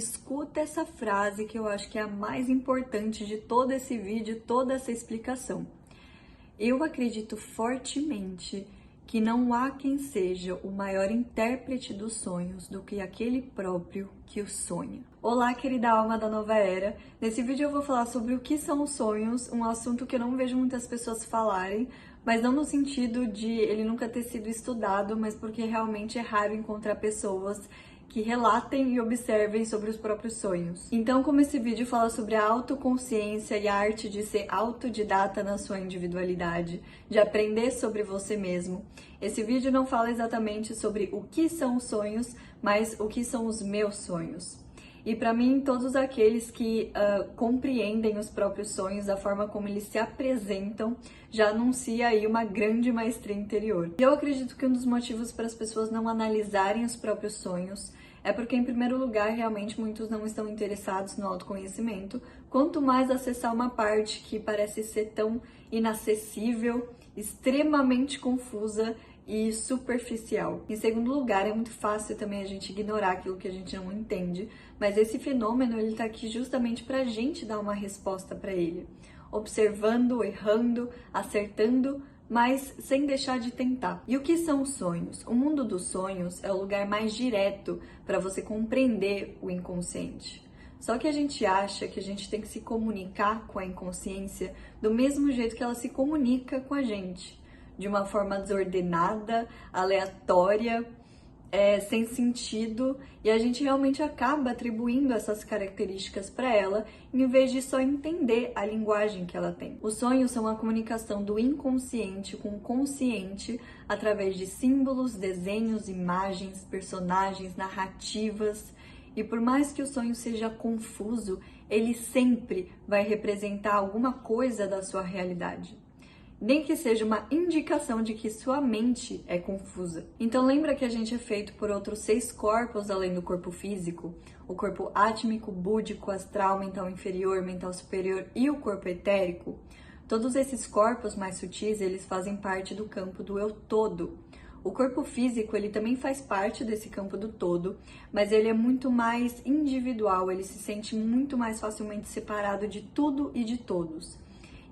Escuta essa frase que eu acho que é a mais importante de todo esse vídeo, toda essa explicação. Eu acredito fortemente que não há quem seja o maior intérprete dos sonhos do que aquele próprio que os sonha. Olá, querida alma da nova era. Nesse vídeo eu vou falar sobre o que são os sonhos, um assunto que eu não vejo muitas pessoas falarem, mas não no sentido de ele nunca ter sido estudado, mas porque realmente é raro encontrar pessoas que relatem e observem sobre os próprios sonhos. Então, como esse vídeo fala sobre a autoconsciência e a arte de ser autodidata na sua individualidade, de aprender sobre você mesmo, esse vídeo não fala exatamente sobre o que são os sonhos, mas o que são os meus sonhos. E para mim, todos aqueles que compreendem os próprios sonhos, a forma como eles se apresentam, já anuncia aí uma grande maestria interior. E eu acredito que um dos motivos para as pessoas não analisarem os próprios sonhos é porque, em primeiro lugar, realmente muitos não estão interessados no autoconhecimento, quanto mais acessar uma parte que parece ser tão inacessível, extremamente confusa e superficial. Em segundo lugar, é muito fácil também a gente ignorar aquilo que a gente não entende, mas esse fenômeno ele tá aqui justamente para a gente dar uma resposta para ele, observando, errando, acertando, mas sem deixar de tentar. E o que são os sonhos? O mundo dos sonhos é o lugar mais direto para você compreender o inconsciente. Só que a gente acha que a gente tem que se comunicar com a inconsciência do mesmo jeito que ela se comunica com a gente, de uma forma desordenada, aleatória, sem sentido, e a gente realmente acaba atribuindo essas características para ela, em vez de só entender a linguagem que ela tem. Os sonhos são a comunicação do inconsciente com o consciente através de símbolos, desenhos, imagens, personagens, narrativas. E por mais que o sonho seja confuso, ele sempre vai representar alguma coisa da sua realidade, nem que seja uma indicação de que sua mente é confusa. Então lembra que a gente é feito por outros 6 corpos além do corpo físico? O corpo átmico, búdico, astral, mental inferior, mental superior e o corpo etérico? Todos esses corpos mais sutis, eles fazem parte do campo do eu todo. O corpo físico, ele também faz parte desse campo do todo, mas ele é muito mais individual, ele se sente muito mais facilmente separado de tudo e de todos.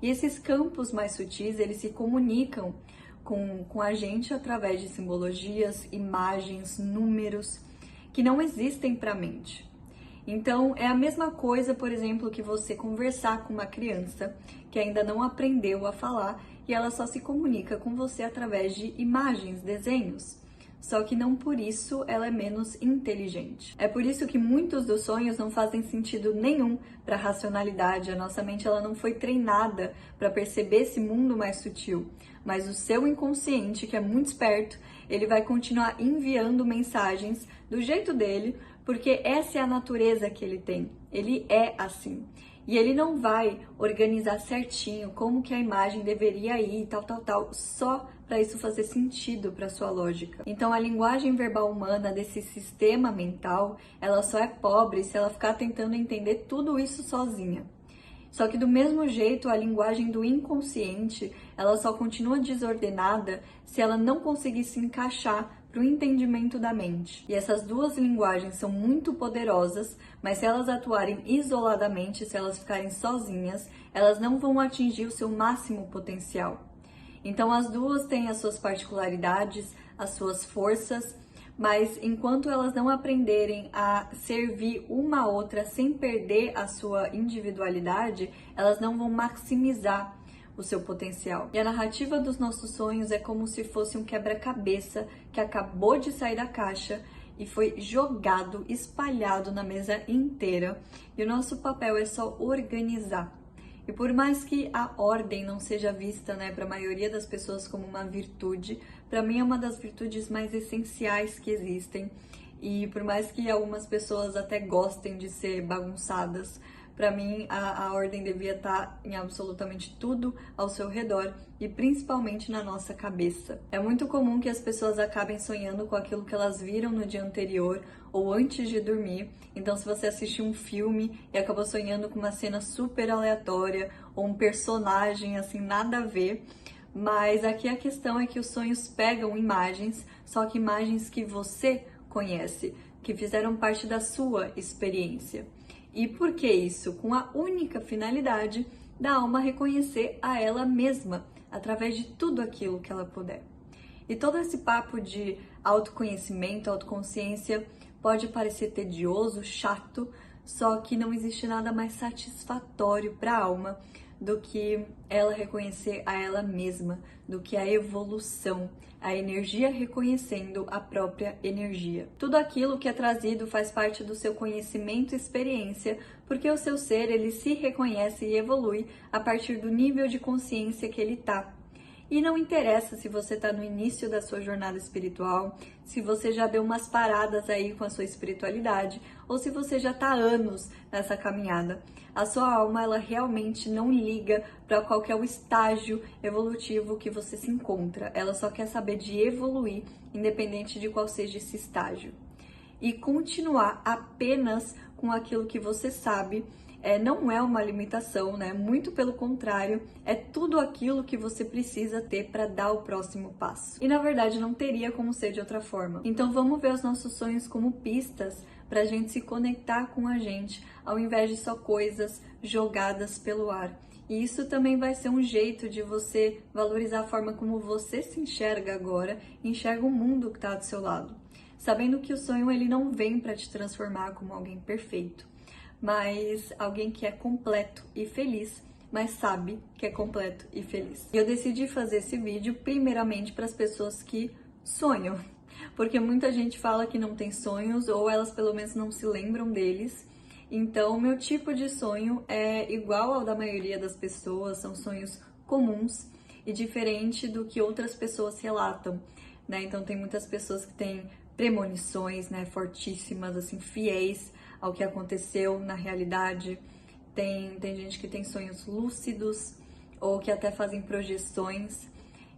E esses campos mais sutis, eles se comunicam com a gente através de simbologias, imagens, números, que não existem para a mente. Então, é a mesma coisa, por exemplo, que você conversar com uma criança que ainda não aprendeu a falar e ela só se comunica com você através de imagens, desenhos. Só que não por isso ela é menos inteligente. É por isso que muitos dos sonhos não fazem sentido nenhum para a racionalidade. A nossa mente ela não foi treinada para perceber esse mundo mais sutil. Mas o seu inconsciente, que é muito esperto, ele vai continuar enviando mensagens do jeito dele, porque essa é a natureza que ele tem. Ele é assim. E ele não vai organizar certinho como que a imagem deveria ir, tal, só para isso fazer sentido para sua lógica. Então a linguagem verbal humana desse sistema mental, ela só é pobre se ela ficar tentando entender tudo isso sozinha. Só que do mesmo jeito, a linguagem do inconsciente, ela só continua desordenada se ela não conseguir se encaixar para o entendimento da mente. E essas duas linguagens são muito poderosas, mas se elas atuarem isoladamente, se elas ficarem sozinhas, elas não vão atingir o seu máximo potencial. Então as duas têm as suas particularidades, as suas forças, mas enquanto elas não aprenderem a servir uma a outra sem perder a sua individualidade, elas não vão maximizar o seu potencial. E a narrativa dos nossos sonhos é como se fosse um quebra-cabeça que acabou de sair da caixa e foi jogado, espalhado na mesa inteira. E o nosso papel é só organizar. E por mais que a ordem não seja vista, para a maioria das pessoas como uma virtude, para mim é uma das virtudes mais essenciais que existem. E por mais que algumas pessoas até gostem de ser bagunçadas, para mim a ordem devia estar em absolutamente tudo ao seu redor e principalmente na nossa cabeça. É muito comum que as pessoas acabem sonhando com aquilo que elas viram no dia anterior ou antes de dormir. Então, se você assistiu um filme e acabou sonhando com uma cena super aleatória ou um personagem assim nada a ver, mas aqui a questão é que os sonhos pegam imagens, só que imagens que você conhece, que fizeram parte da sua experiência. E por que isso? Com a única finalidade da alma reconhecer a ela mesma, através de tudo aquilo que ela puder. E todo esse papo de autoconhecimento, autoconsciência, pode parecer tedioso, chato, só que não existe nada mais satisfatório para a alma do que ela reconhecer a ela mesma, do que a evolução, a energia reconhecendo a própria energia. Tudo aquilo que é trazido faz parte do seu conhecimento e experiência, porque o seu ser, ele se reconhece e evolui a partir do nível de consciência que ele está. E não interessa se você está no início da sua jornada espiritual, se você já deu umas paradas aí com a sua espiritualidade, ou se você já está há anos nessa caminhada. A sua alma, ela realmente não liga para qual que é o estágio evolutivo que você se encontra. Ela só quer saber de evoluir, independente de qual seja esse estágio. E continuar apenas com aquilo que você sabe, não é uma limitação, né? Muito pelo contrário, é tudo aquilo que você precisa ter para dar o próximo passo. E na verdade não teria como ser de outra forma. Então vamos ver os nossos sonhos como pistas para a gente se conectar com a gente, ao invés de só coisas jogadas pelo ar. E isso também vai ser um jeito de você valorizar a forma como você se enxerga agora, enxerga o mundo que está do seu lado. Sabendo que o sonho, ele não vem para te transformar como alguém perfeito, mas alguém que é completo e feliz, mas sabe que é completo e feliz. E eu decidi fazer esse vídeo primeiramente para as pessoas que sonham, porque muita gente fala que não tem sonhos, ou elas pelo menos não se lembram deles. Então, meu tipo de sonho é igual ao da maioria das pessoas, são sonhos comuns e diferente do que outras pessoas relatam, né? Então, tem muitas pessoas que têm premonições, né, fortíssimas, assim, fiéis ao que aconteceu na realidade. Tem gente que tem sonhos lúcidos ou que até fazem projeções,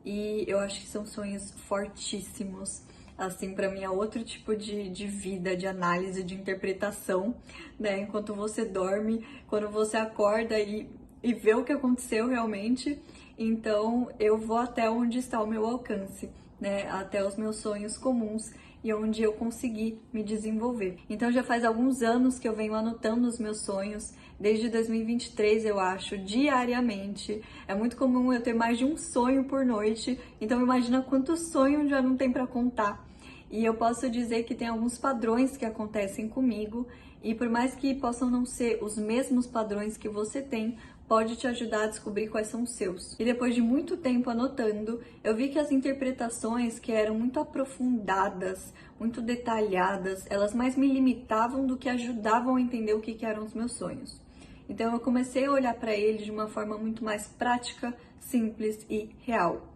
e eu acho que são sonhos fortíssimos. Assim, para mim é outro tipo de vida, de análise, de interpretação, né? Enquanto você dorme, quando você acorda e vê o que aconteceu realmente, então eu vou até onde está o meu alcance, né? Até os meus sonhos comuns e onde eu consegui me desenvolver. Então já faz alguns anos que eu venho anotando os meus sonhos, desde 2023 eu acho, diariamente. É muito comum eu ter mais de um sonho por noite, então imagina quantos sonhos já não tem para contar. E eu posso dizer que tem alguns padrões que acontecem comigo, e por mais que possam não ser os mesmos padrões que você tem, pode te ajudar a descobrir quais são os seus. E depois de muito tempo anotando, eu vi que as interpretações que eram muito aprofundadas, muito detalhadas, elas mais me limitavam do que ajudavam a entender o que eram os meus sonhos. Então eu comecei a olhar para eles de uma forma muito mais prática, simples e real.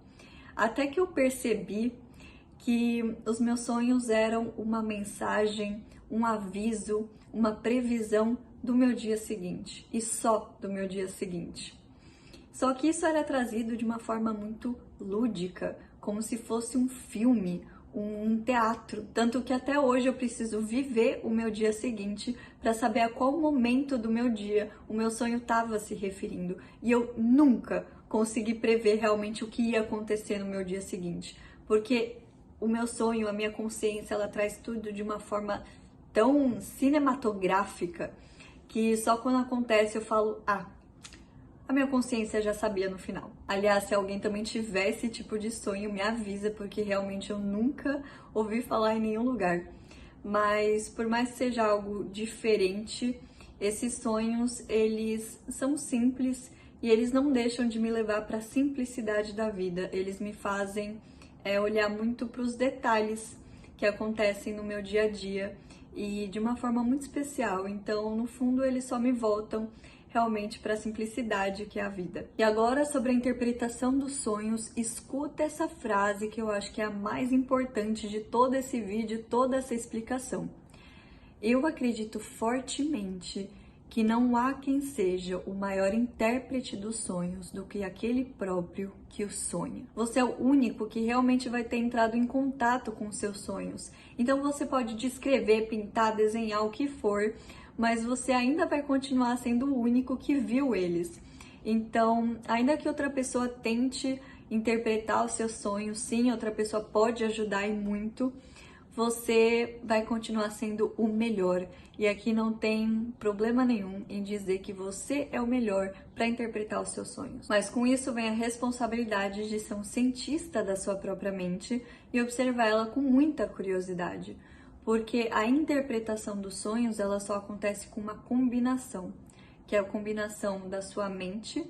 Até que eu percebi que os meus sonhos eram uma mensagem, um aviso, uma previsão do meu dia seguinte, e só do meu dia seguinte. Só que isso era trazido de uma forma muito lúdica, como se fosse um filme, um teatro. Tanto que até hoje eu preciso viver o meu dia seguinte para saber a qual momento do meu dia o meu sonho estava se referindo. E eu nunca consegui prever realmente o que ia acontecer no meu dia seguinte, porque o meu sonho, a minha consciência, ela traz tudo de uma forma tão cinematográfica que só quando acontece eu falo, a minha consciência já sabia no final. Aliás, se alguém também tiver esse tipo de sonho, me avisa, porque realmente eu nunca ouvi falar em nenhum lugar. Mas por mais que seja algo diferente, esses sonhos, eles são simples e eles não deixam de me levar para a simplicidade da vida. Eles me fazem olhar muito para os detalhes que acontecem no meu dia a dia e de uma forma muito especial. Então, no fundo, eles só me voltam realmente para a simplicidade que é a vida. E agora, sobre a interpretação dos sonhos, escuta essa frase que eu acho que é a mais importante de todo esse vídeo, toda essa explicação. Eu acredito fortemente que não há quem seja o maior intérprete dos sonhos do que aquele próprio que o sonha. Você é o único que realmente vai ter entrado em contato com os seus sonhos. Então você pode descrever, pintar, desenhar o que for, mas você ainda vai continuar sendo o único que viu eles. Então, ainda que outra pessoa tente interpretar os seus sonhos, sim, outra pessoa pode ajudar e muito. você vai continuar sendo o melhor. E aqui não tem problema nenhum em dizer que você é o melhor para interpretar os seus sonhos. Mas com isso vem a responsabilidade de ser um cientista da sua própria mente e observar ela com muita curiosidade. Porque a interpretação dos sonhos, ela só acontece com uma combinação, que é a combinação da sua mente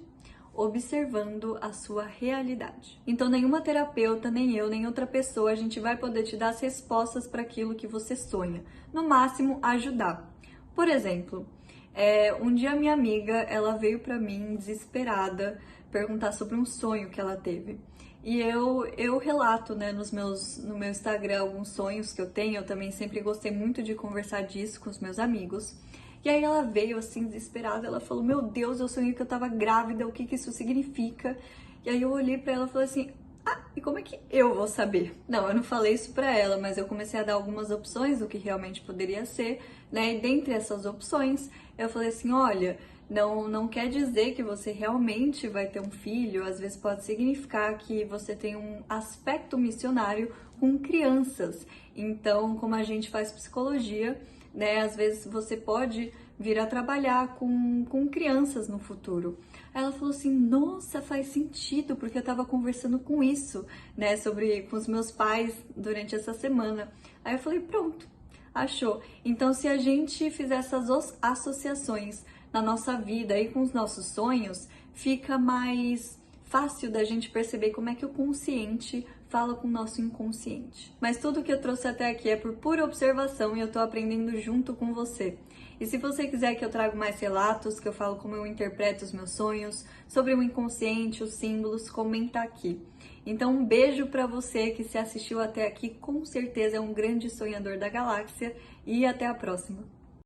observando a sua realidade. Então, nenhuma terapeuta, nem eu, nem outra pessoa, a gente vai poder te dar as respostas para aquilo que você sonha. No máximo, ajudar. Por exemplo, um dia minha amiga, ela veio para mim desesperada perguntar sobre um sonho que ela teve. E eu relato, né, no meu Instagram alguns sonhos que eu tenho. Eu também sempre gostei muito de conversar disso com os meus amigos. E aí ela veio assim, desesperada, ela falou, meu Deus, eu sonhei que eu tava grávida, o que que isso significa? E aí eu olhei pra ela e falei assim, e como é que eu vou saber? Não, eu não falei isso pra ela, mas eu comecei a dar algumas opções do que realmente poderia ser, né? E dentre essas opções, eu falei assim, olha, não quer dizer que você realmente vai ter um filho, às vezes pode significar que você tem um aspecto missionário com crianças. Então, como a gente faz psicologia, né? Às vezes você pode vir a trabalhar com crianças no futuro. Aí ela falou assim, nossa, faz sentido, porque eu tava conversando com isso, né, com os meus pais durante essa semana. Aí eu falei, pronto, achou. Então, se a gente fizer essas associações na nossa vida e com os nossos sonhos, fica mais fácil da gente perceber como é que o consciente fala com o nosso inconsciente. Mas tudo que eu trouxe até aqui é por pura observação e eu tô aprendendo junto com você. E se você quiser que eu traga mais relatos, que eu falo como eu interpreto os meus sonhos, sobre o inconsciente, os símbolos, comenta aqui. Então um beijo pra você que se assistiu até aqui, com certeza é um grande sonhador da galáxia e até a próxima.